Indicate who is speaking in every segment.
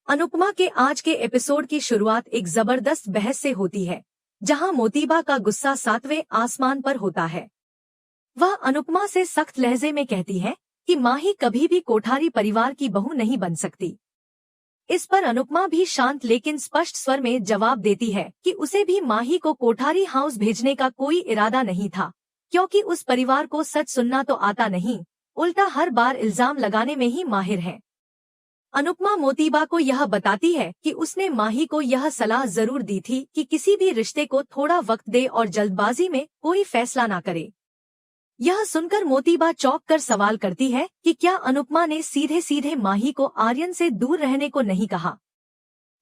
Speaker 1: अनुपमा के आज के एपिसोड की शुरुआत एक जबरदस्त बहस से होती है, जहां मोतीबा का गुस्सा 7वें आसमान पर होता है। वह अनुपमा से सख्त लहजे में कहती है कि माही कभी भी कोठारी परिवार की बहू नहीं बन सकती। इस पर अनुपमा भी शांत लेकिन स्पष्ट स्वर में जवाब देती है कि उसे भी माही को कोठारी हाउस भेजने का कोई इरादा नहीं था, क्योंकि उस परिवार को सच सुनना तो आता नहीं, उल्टा हर बार इल्जाम लगाने में ही माहिर है। अनुपमा मोतीबा को यह बताती है कि उसने माही को यह सलाह जरूर दी थी कि किसी भी रिश्ते को थोड़ा वक्त दे और जल्दबाजी में कोई फैसला ना करे। यह सुनकर मोतीबा चौंक कर सवाल करती है कि क्या अनुपमा ने सीधे सीधे माही को आर्यन से दूर रहने को नहीं कहा।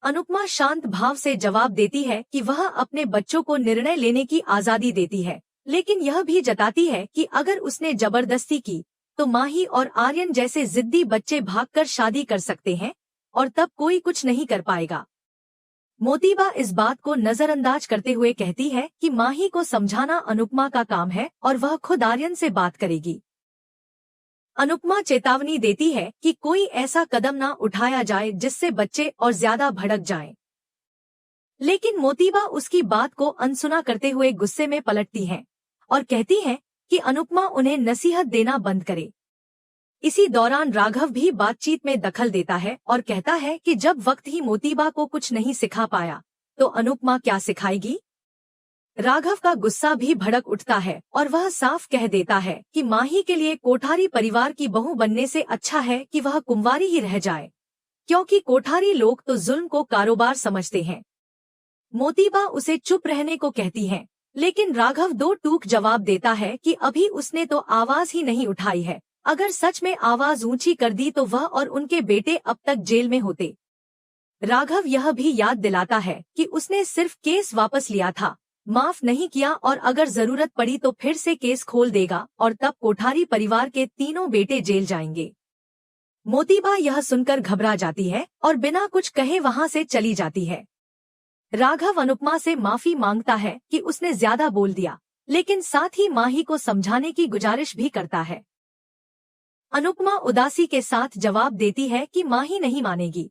Speaker 1: अनुपमा शांत भाव से जवाब देती है कि वह अपने बच्चों को निर्णय लेने की आजादी देती है, लेकिन यह भी जताती है कि अगर उसने जबरदस्ती की तो माही और आर्यन जैसे जिद्दी बच्चे भागकर शादी कर सकते हैं और तब कोई कुछ नहीं कर पाएगा। मोतीबा इस बात को नजरअंदाज करते हुए कहती है कि माही को समझाना अनुपमा का काम है और वह खुद आर्यन से बात करेगी। अनुपमा चेतावनी देती है कि कोई ऐसा कदम ना उठाया जाए जिससे बच्चे और ज्यादा भड़क जाएं। लेकिन मोतीबा उसकी बात को अनसुना करते हुए गुस्से में पलटती हैं और कहती हैं कि अनुपमा उन्हें नसीहत देना बंद करे। इसी दौरान राघव भी बातचीत में दखल देता है और कहता है कि जब वक्त ही मोतीबा को कुछ नहीं सिखा पाया तो अनुपमा क्या सिखाएगी। राघव का गुस्सा भी भड़क उठता है और वह साफ कह देता है कि माही के लिए कोठारी परिवार की बहू बनने से अच्छा है कि वह कुंवारी ही रह जाए, क्योंकि कोठारी लोग तो जुल्म को कारोबार समझते हैं। मोतीबा उसे चुप रहने को कहती है, लेकिन राघव दो टूक जवाब देता है कि अभी उसने तो आवाज ही नहीं उठाई है, अगर सच में आवाज ऊंची कर दी तो वह और उनके बेटे अब तक जेल में होते। राघव यह भी याद दिलाता है कि उसने सिर्फ केस वापस लिया था, माफ नहीं किया, और अगर जरूरत पड़ी तो फिर से केस खोल देगा और तब कोठारी परिवार के तीनों बेटे जेल जाएंगे। मोतीबा यह सुनकर घबरा जाती है और बिना कुछ कहे वहां से चली जाती है। राघव अनुपमा से माफी मांगता है कि उसने ज्यादा बोल दिया, लेकिन साथ ही माही को समझाने की गुजारिश भी करता है। अनुपमा उदासी के साथ जवाब देती है कि माही नहीं मानेगी।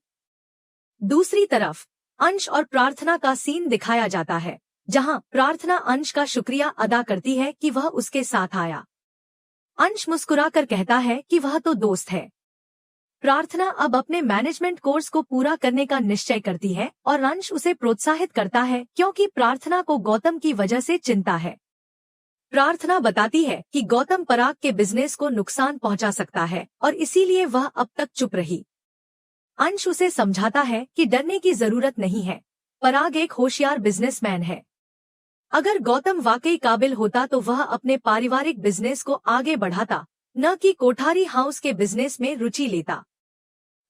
Speaker 1: दूसरी तरफ अंश और प्रार्थना का सीन दिखाया जाता है, जहां प्रार्थना अंश का शुक्रिया अदा करती है कि वह उसके साथ आया। अंश मुस्कुराकर कहता है कि वह तो दोस्त है। प्रार्थना अब अपने मैनेजमेंट कोर्स को पूरा करने का निश्चय करती है और अंश उसे प्रोत्साहित करता है, क्योंकि प्रार्थना को गौतम की वजह से चिंता है। प्रार्थना बताती है कि गौतम पराग के बिजनेस को नुकसान पहुंचा सकता है और इसीलिए वह अब तक चुप रही। अंश उसे समझाता है कि डरने की जरूरत नहीं है, पराग एक होशियार बिजनेसमैन है। अगर गौतम वाकई काबिल होता तो वह अपने पारिवारिक बिजनेस को आगे बढ़ाता, न कि कोठारी हाउस के बिजनेस में रुचि लेता।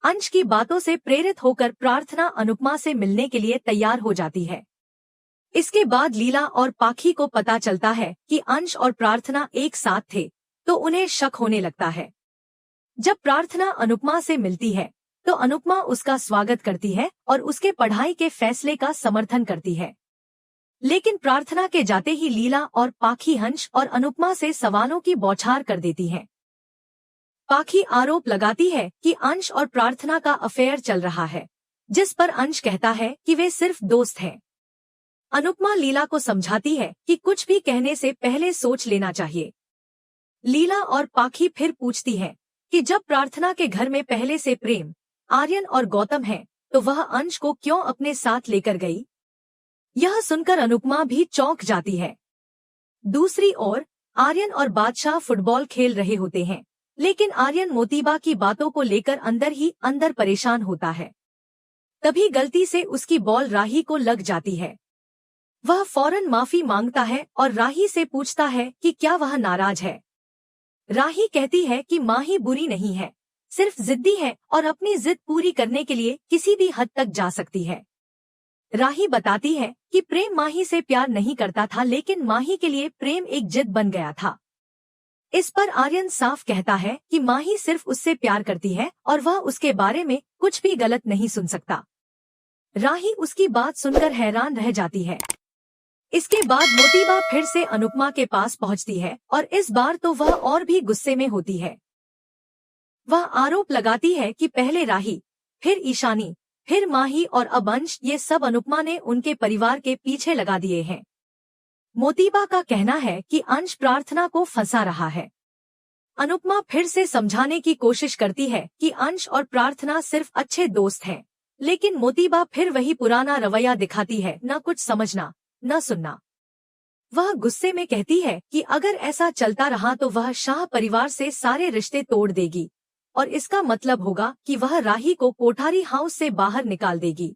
Speaker 1: अंश की बातों से प्रेरित होकर प्रार्थना अनुपमा से मिलने के लिए तैयार हो जाती है। इसके बाद लीला और पाखी को पता चलता है कि अंश और प्रार्थना एक साथ थे, तो उन्हें शक होने लगता है। जब प्रार्थना अनुपमा से मिलती है तो अनुपमा उसका स्वागत करती है और उसके पढ़ाई के फैसले का समर्थन करती है। लेकिन प्रार्थना के जाते ही लीला और पाखी अंश और अनुपमा से सवालों की बौछार कर देती हैं। पाखी आरोप लगाती है कि अंश और प्रार्थना का अफेयर चल रहा है, जिस पर अंश कहता है कि वे सिर्फ दोस्त हैं। अनुपमा लीला को समझाती है कि कुछ भी कहने से पहले सोच लेना चाहिए। लीला और पाखी फिर पूछती है कि जब प्रार्थना के घर में पहले से प्रेम, आर्यन और गौतम है, तो वह अंश को क्यों अपने साथ लेकर गई। यह सुनकर अनुपमा भी चौंक जाती है। दूसरी ओर आर्यन और बादशाह फुटबॉल खेल रहे होते हैं, लेकिन आर्यन मोतीबा की बातों को लेकर अंदर ही अंदर परेशान होता है। तभी गलती से उसकी बॉल राही को लग जाती है। वह फौरन माफी मांगता है और राही से पूछता है कि क्या वह नाराज है। राही कहती है कि माही बुरी नहीं है, सिर्फ जिद्दी है और अपनी जिद पूरी करने के लिए किसी भी हद तक जा सकती है। राही बताती है कि प्रेम माही से प्यार नहीं करता था, लेकिन माही के लिए प्रेम एक जिद बन गया था। इस पर आर्यन साफ कहता है कि माही सिर्फ उससे प्यार करती है और वह उसके बारे में कुछ भी गलत नहीं सुन सकता। राही उसकी बात सुनकर हैरान रह जाती है। इसके बाद मोतीबा फिर से अनुपमा के पास पहुंचती है और इस बार तो वह और भी गुस्से में होती है। वह आरोप लगाती है कि पहले राही, फिर ईशानी, फिर माही और अब अंश, ये सब अनुपमा ने उनके परिवार के पीछे लगा दिए हैं। मोतीबा का कहना है कि अंश प्रार्थना को फंसा रहा है। अनुपमा फिर से समझाने की कोशिश करती है कि अंश और प्रार्थना सिर्फ अच्छे दोस्त हैं, लेकिन मोतीबा फिर वही पुराना रवैया दिखाती है, न कुछ समझना न सुनना। वह गुस्से में कहती है कि अगर ऐसा चलता रहा तो वह शाह परिवार से सारे रिश्ते तोड़ देगी और इसका मतलब होगा कि वह राही को कोठारी हाउस से बाहर निकाल देगी।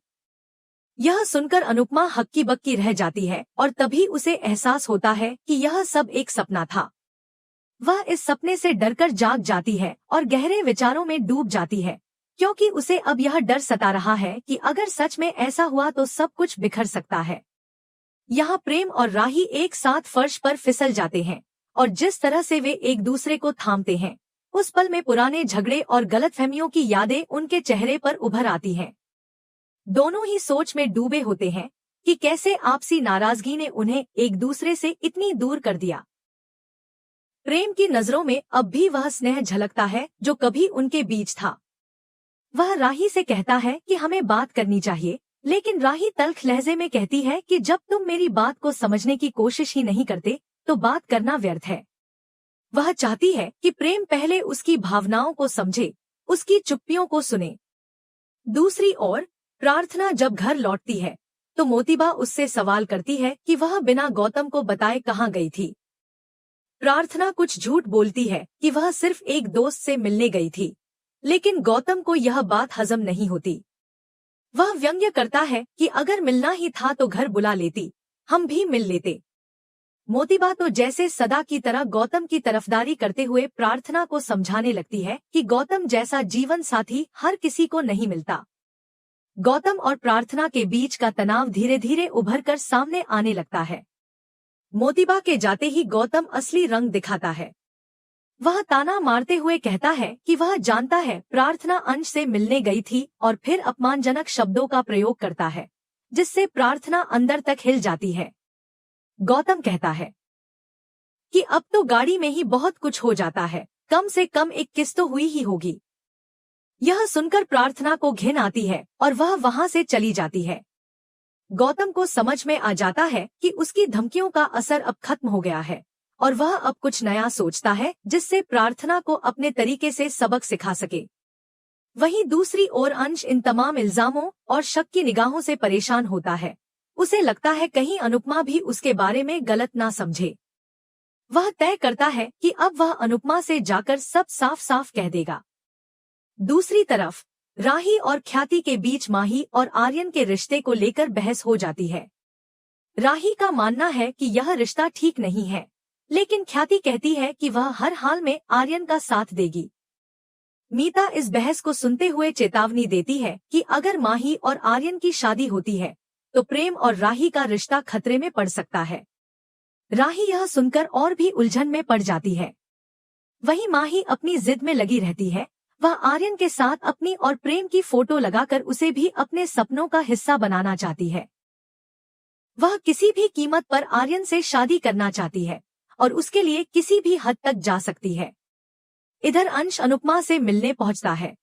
Speaker 1: यह सुनकर अनुपमा हक्की बक्की रह जाती है और तभी उसे एहसास होता है कि यह सब एक सपना था। वह इस सपने से डरकर जाग जाती है और गहरे विचारों में डूब जाती है, क्योंकि उसे अब यह डर सता रहा है कि अगर सच में ऐसा हुआ तो सब कुछ बिखर सकता है। यहाँ प्रेम और राही एक साथ फर्श पर फिसल जाते हैं और जिस तरह से वे एक दूसरे को थामते हैं, उस पल में पुराने झगड़े और गलतफहमियों की यादें उनके चेहरे पर उभर आती हैं। दोनों ही सोच में डूबे होते हैं कि कैसे आपसी नाराजगी ने उन्हें एक दूसरे से इतनी दूर कर दिया। प्रेम की नजरों में अब भी वह स्नेह झलकता है जो कभी उनके बीच था। वह राही से कहता है कि हमें बात करनी चाहिए, लेकिन राही तल्ख लहजे में कहती है कि जब तुम मेरी बात को समझने की कोशिश ही नहीं करते तो बात करना व्यर्थ है। वह चाहती है कि प्रेम पहले उसकी भावनाओं को समझे, उसकी चुप्पियों को सुने। दूसरी ओर प्रार्थना जब घर लौटती है तो मोतीबा उससे सवाल करती है कि वह बिना गौतम को बताए कहाँ गई थी। प्रार्थना कुछ झूठ बोलती है कि वह सिर्फ एक दोस्त से मिलने गई थी, लेकिन गौतम को यह बात हजम नहीं होती। वह व्यंग्य करता है कि अगर मिलना ही था तो घर बुला लेती, हम भी मिल लेते। मोतीबा तो जैसे सदा की तरह गौतम की तरफदारी करते हुए प्रार्थना को समझाने लगती है कि गौतम जैसा जीवन साथी हर किसी को नहीं मिलता। गौतम और प्रार्थना के बीच का तनाव धीरे धीरे उभरकर सामने आने लगता है। मोतीबा के जाते ही गौतम असली रंग दिखाता है। वह ताना मारते हुए कहता है कि वह जानता है प्रार्थना अंश से मिलने गई थी और फिर अपमानजनक शब्दों का प्रयोग करता है, जिससे प्रार्थना अंदर तक हिल जाती है। गौतम कहता है कि अब तो गाड़ी में ही बहुत कुछ हो जाता है, कम से कम एक किस तो हुई ही होगी। यह सुनकर प्रार्थना को घिन आती है और वह वहां से चली जाती है। गौतम को समझ में आ जाता है कि उसकी धमकियों का असर अब खत्म हो गया है और वह अब कुछ नया सोचता है जिससे प्रार्थना को अपने तरीके से सबक सिखा सके। वहीं दूसरी ओर अंश इन तमाम इल्जामों और शक की निगाहों से परेशान होता है। उसे लगता है कहीं अनुपमा भी उसके बारे में गलत ना समझे। वह तय करता है कि अब वह अनुपमा से जाकर सब साफ साफ कह देगा। दूसरी तरफ राही और ख्याति के बीच माही और आर्यन के रिश्ते को लेकर बहस हो जाती है। राही का मानना है कि यह रिश्ता ठीक नहीं है, लेकिन ख्याति कहती है कि वह हर हाल में आर्यन का साथ देगी। मीता इस बहस को सुनते हुए चेतावनी देती है कि अगर माही और आर्यन की शादी होती है तो प्रेम और राही का रिश्ता खतरे में पड़ सकता है। राही यह सुनकर और भी उलझन में पड़ जाती है। वहीं माही अपनी जिद में लगी रहती है। वह आर्यन के साथ अपनी और प्रेम की फोटो लगाकर उसे भी अपने सपनों का हिस्सा बनाना चाहती है। वह किसी भी कीमत पर आर्यन से शादी करना चाहती है और उसके लिए किसी भी हद तक जा सकती है। इधर अंश अनुपमा से मिलने पहुंचता है।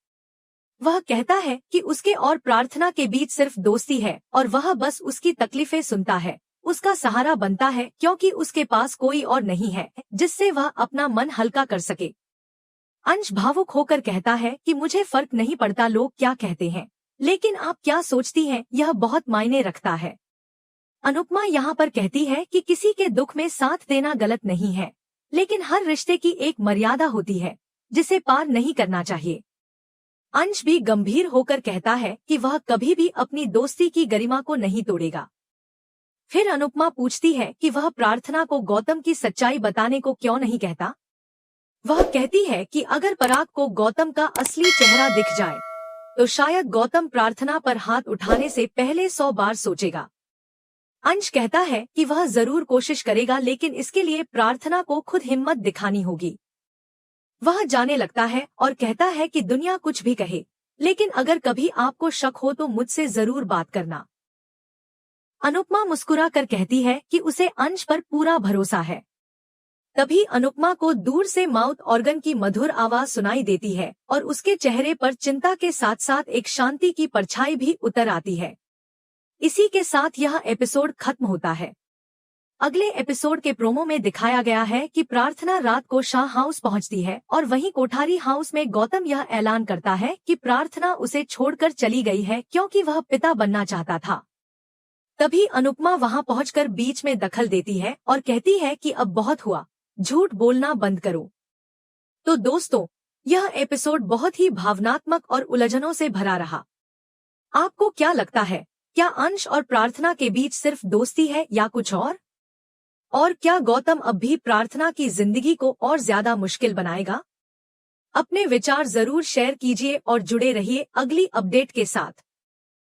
Speaker 1: वह कहता है कि उसके और प्रार्थना के बीच सिर्फ दोस्ती है और वह बस उसकी तकलीफें सुनता है, उसका सहारा बनता है, क्योंकि उसके पास कोई और नहीं है जिससे वह अपना मन हल्का कर सके। अंश भावुक होकर कहता है कि मुझे फर्क नहीं पड़ता लोग क्या कहते हैं, लेकिन आप क्या सोचती हैं यह बहुत मायने रखता है। अनुपमा यहाँ पर कहती है कि किसी के दुख में साथ देना गलत नहीं है, लेकिन हर रिश्ते की एक मर्यादा होती है जिसे पार नहीं करना चाहिए। अंश भी गंभीर होकर कहता है कि वह कभी भी अपनी दोस्ती की गरिमा को नहीं तोड़ेगा। फिर अनुपमा पूछती है कि वह प्रार्थना को गौतम की सच्चाई बताने को क्यों नहीं कहता। वह कहती है कि अगर पराग को गौतम का असली चेहरा दिख जाए तो शायद गौतम प्रार्थना पर हाथ उठाने से पहले 100 बार सोचेगा। अंश कहता है कि वह जरूर कोशिश करेगा, लेकिन इसके लिए प्रार्थना को खुद हिम्मत दिखानी होगी। वह जाने लगता है और कहता है कि दुनिया कुछ भी कहे, लेकिन अगर कभी आपको शक हो तो मुझसे जरूर बात करना। अनुपमा मुस्कुरा कर कहती है कि उसे अंश पर पूरा भरोसा है। तभी अनुपमा को दूर से माउथ ऑर्गन की मधुर आवाज सुनाई देती है और उसके चेहरे पर चिंता के साथ साथ एक शांति की परछाई भी उतर आती है। इसी के साथ यह एपिसोड खत्म होता है। अगले एपिसोड के प्रोमो में दिखाया गया है कि प्रार्थना रात को शाह हाउस पहुंचती है और वहीं कोठारी हाउस में गौतम यह ऐलान करता है कि प्रार्थना उसे छोड़कर चली गई है क्योंकि वह पिता बनना चाहता था। तभी अनुपमा वहां पहुंचकर बीच में दखल देती है और कहती है कि अब बहुत हुआ, झूठ बोलना बंद करो। तो दोस्तों, यह एपिसोड बहुत ही भावनात्मक और उलझनों से भरा रहा। आपको क्या लगता है, क्या अंश और प्रार्थना के बीच सिर्फ दोस्ती है या कुछ और क्या गौतम अब भी प्रार्थना की जिंदगी को और ज्यादा मुश्किल बनाएगा? अपने विचार जरूर शेयर कीजिए और जुड़े रहिए अगली अपडेट के साथ।